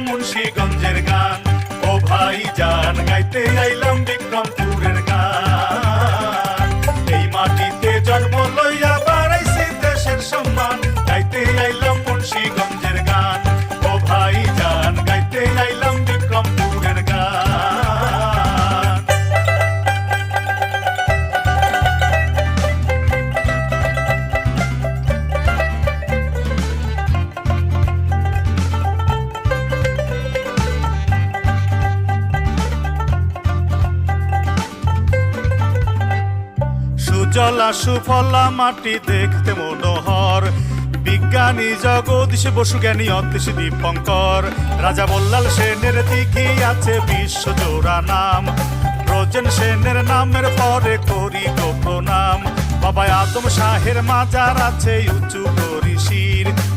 মুন্সিগঞ্জের গান। ও ভাই জান গাইতে আইলাম বিক্রমপুরের গান। এই মাটিতে জন্ম লইয়া বাড়াইছি দেশের সম্মান, গাইতে আইলাম মুন্সিগঞ্জের গান। ও ভাই জান গাইতে আইলাম বিক্রমপুরের গান। সুজলা সুফলা মাটি দেখতে মনোহর, বিজ্ঞানী জগদীশ বসু জ্ঞানী অতীশ দীপঙ্কর। রাজা বল্লাল সেনের দিঘি আছে বিশ্বজোড়া নাম, ব্রজেন সেনের নামের পরে করি গো প্রণাম। বাবা আদম শাহের মাজার আছে উঁচু করি শির,